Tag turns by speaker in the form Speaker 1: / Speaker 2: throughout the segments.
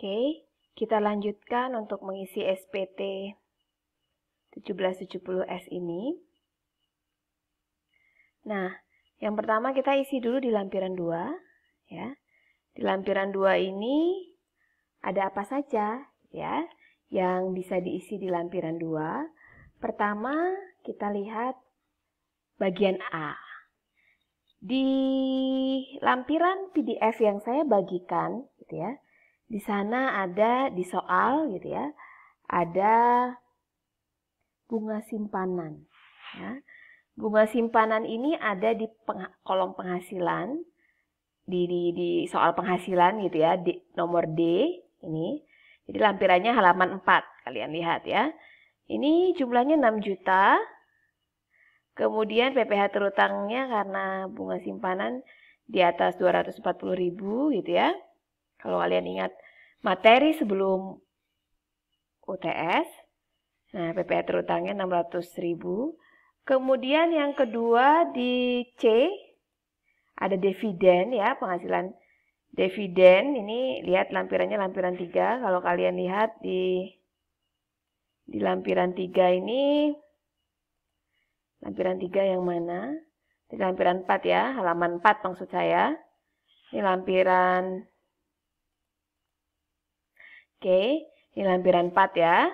Speaker 1: Oke, kita lanjutkan untuk mengisi SPT 1770S ini. Nah, yang pertama kita isi dulu di lampiran 2, ya. Di lampiran 2 ini ada apa saja, ya, yang bisa diisi di lampiran 2. Pertama, kita lihat bagian A. Di lampiran PDF yang saya bagikan, gitu ya, di sana ada di soal, gitu ya, ada bunga simpanan. Ya. Bunga simpanan ini ada di kolom penghasilan, di soal penghasilan, gitu ya, di nomor D ini. Jadi lampirannya halaman 4, kalian lihat ya. Ini jumlahnya 6 juta. Kemudian PPh terutangnya karena bunga simpanan di atas 240.000 gitu ya. Kalau kalian ingat materi sebelum UTS, nah PPh terutangnya 600.000. Kemudian yang kedua di C ada dividen ya, penghasilan dividen. Ini lihat lampirannya lampiran 3. Kalau kalian lihat di lampiran 3 ini, lampiran 3 yang mana? Di lampiran 4 ya, halaman 4 maksud saya. Ini lampiran, oke, ini lampiran 4 ya.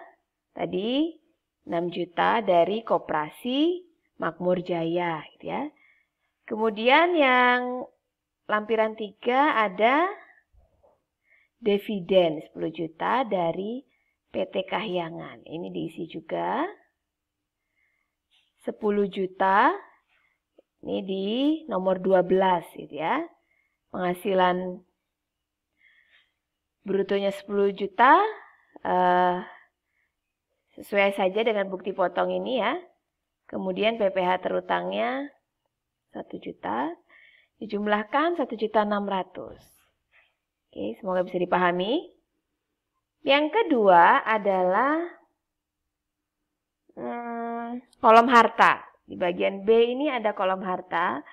Speaker 1: Tadi 6 juta dari Koperasi Makmur Jaya, gitu ya. Kemudian yang lampiran 3 ada dividen 10 juta dari PT Kahyangan. Ini diisi juga. 10 juta. Ini di nomor 12 gitu ya. Penghasilan brutonya 10 juta. Sesuai saja dengan bukti potong ini ya. Kemudian PPh terutangnya 1 juta. Dijumlahkan 1.600.000. Oke, semoga bisa dipahami. Yang kedua adalah kolom harta. Di bagian B ini ada kolom harta.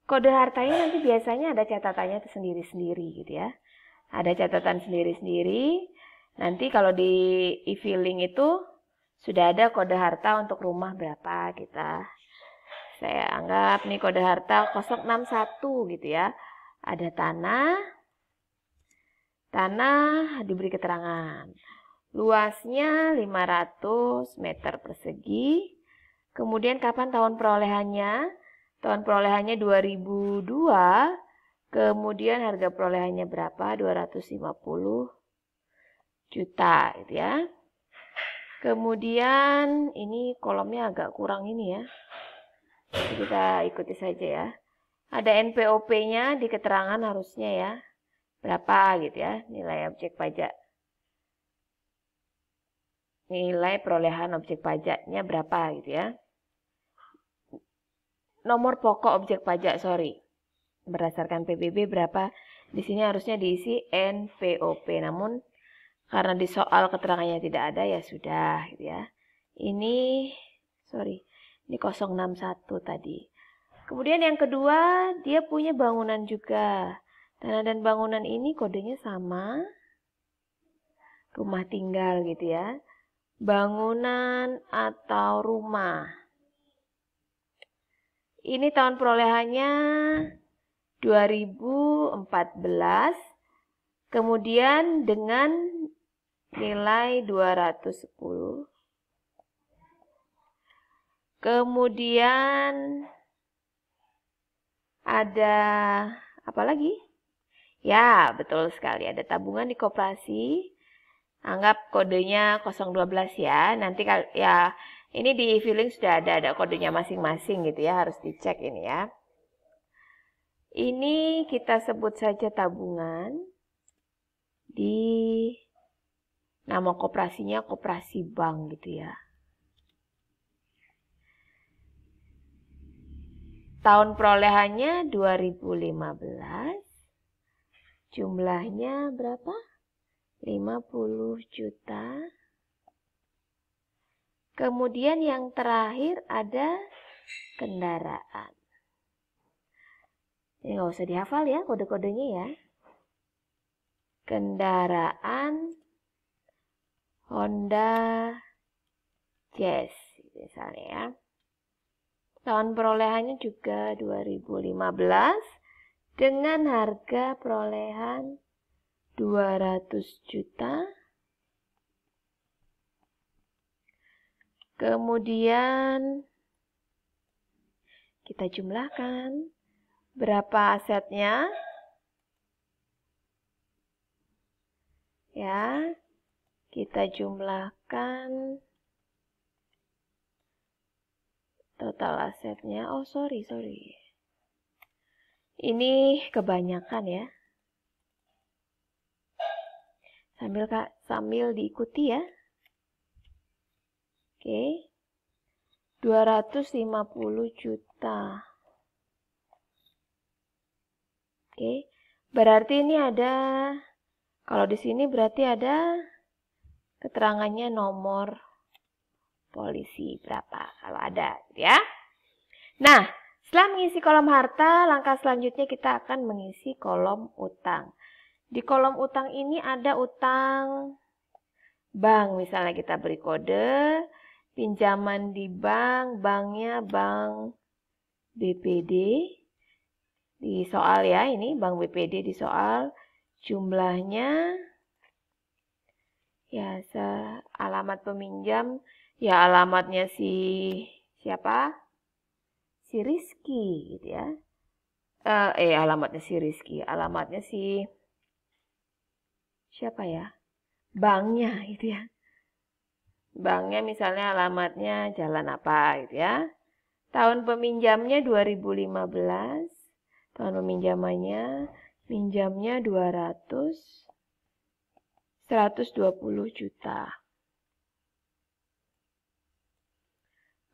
Speaker 1: Kode hartanya nanti biasanya ada catatannya sendiri-sendiri gitu ya. Ada catatan sendiri-sendiri. Nanti kalau di e-filing itu sudah ada kode harta untuk rumah berapa kita. Saya anggap nih kode harta 061 gitu ya. Ada tanah. Tanah diberi keterangan. Luasnya 500 meter persegi. Kemudian kapan tahun perolehannya? Tahun perolehannya 2002. Kemudian harga perolehannya berapa? 250 juta gitu ya. Kemudian ini kolomnya agak kurang ini ya. Jadi kita ikuti saja ya. Ada NPOP-nya di keterangan harusnya ya. Berapa gitu ya nilai objek pajak. Nilai perolehan objek pajaknya berapa gitu ya. Nomor pokok objek pajak, berdasarkan PBB berapa. Di sini harusnya diisi NPOP. Namun karena di soal keterangannya tidak ada ya sudah gitu ya. Ini 061 tadi. Kemudian yang kedua, dia punya bangunan juga. Tanah dan bangunan ini kodenya sama. Rumah tinggal gitu ya. Bangunan atau rumah. Ini tahun perolehannya 2014. Kemudian dengan nilai 210. Kemudian ada apa lagi? Ya, betul sekali. Ada tabungan di koperasi. Anggap kodenya 012 ya. Nanti ya ini di e-filing sudah ada kodenya masing-masing gitu ya. Harus dicek ini ya. Ini kita sebut saja tabungan. Di nama koperasinya Koperasi Bank gitu ya. Tahun perolehannya 2015. Jumlahnya berapa? 50 juta. Kemudian yang terakhir ada kendaraan. Ini nggak usah dihafal ya kode-kodenya ya. kendaraan Honda Jazz misalnya ya. Tahun perolehannya juga 2015 dengan harga perolehan 200 juta. Kemudian kita jumlahkan berapa asetnya. Ya, kita jumlahkan total asetnya. Oh, sorry. Ini kebanyakan ya. Sambil diikuti ya. Oke. 250 juta. Oke. Berarti ini ada, kalau di sini berarti ada keterangannya nomor polisi berapa kalau ada ya. Nah, setelah mengisi kolom harta, langkah selanjutnya kita akan mengisi kolom utang. Di kolom utang ini ada utang bank, misalnya kita beri kode pinjaman di bank, banknya bank BPD. Di soal ya, ini bank BPD di soal jumlahnya ya alamat peminjam ya alamatnya si siapa? Si Rizky gitu ya. Alamatnya si Rizky, alamatnya si siapa ya? Banknya gitu ya. Banknya misalnya alamatnya jalan apa gitu ya. Tahun peminjamnya 2015. Tahun peminjamannya minjamnya 120 juta.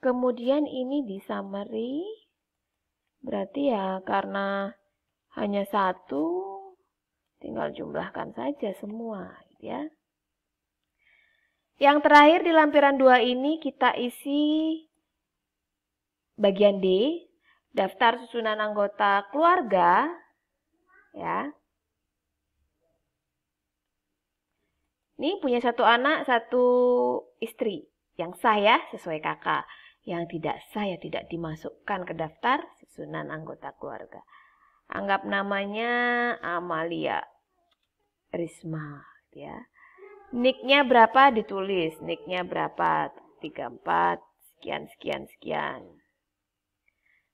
Speaker 1: Kemudian ini di summary. Berarti ya karena hanya satu, tinggal jumlahkan saja semua gitu ya. Yang terakhir di lampiran 2 ini kita isi bagian D, daftar susunan anggota keluarga ya. Ini punya satu anak, satu istri. Yang sah ya sesuai kakak. Yang tidak sah ya tidak dimasukkan ke daftar susunan anggota keluarga. Anggap namanya Amalia Risma ya. Nicknya berapa ditulis, nicknya berapa, 34, sekian.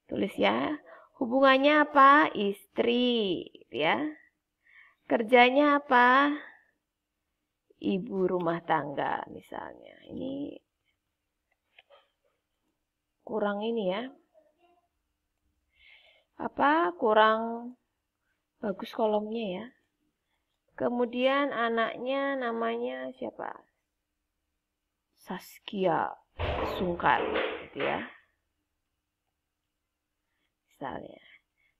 Speaker 1: Tulis ya, hubungannya apa, istri, ya. Kerjanya apa, ibu rumah tangga misalnya. Ini kurang ini ya, kurang bagus kolomnya ya. Kemudian anaknya namanya siapa? Saskia Sungkar gitu ya. Misalnya.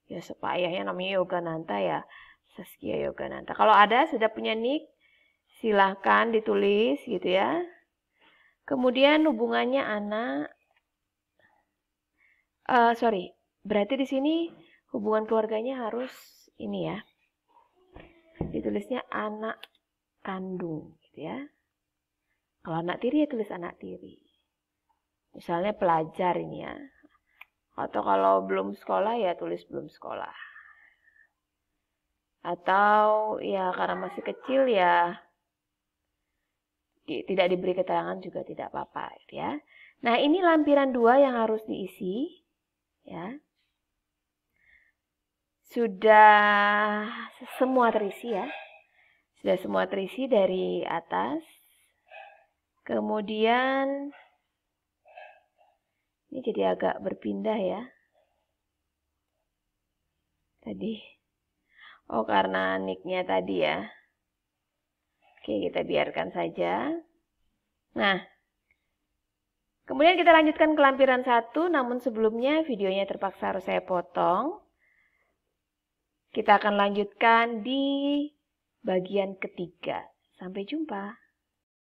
Speaker 1: Ya ayahnya namanya Yogananta ya. Saskia Yogananta. Kalau ada sudah punya nick, silahkan ditulis gitu ya. Kemudian hubungannya anak. Berarti di sini hubungan keluarganya harus ini ya. Ditulisnya anak kandung gitu ya. Kalau anak tiri ya tulis anak tiri. Misalnya pelajar ini ya. Atau kalau belum sekolah ya tulis belum sekolah. Atau ya karena masih kecil ya tidak diberi keterangan juga tidak apa-apa gitu ya. Nah, ini lampiran 2 yang harus diisi ya. Sudah semua terisi ya. Sudah semua terisi dari atas. Kemudian ini jadi agak berpindah ya. Tadi. Oh, karena nicknya tadi ya. Oke, kita biarkan saja. Nah, kemudian kita lanjutkan ke lampiran 1, namun sebelumnya videonya terpaksa harus saya potong. Kita akan lanjutkan di bagian ketiga. Sampai jumpa.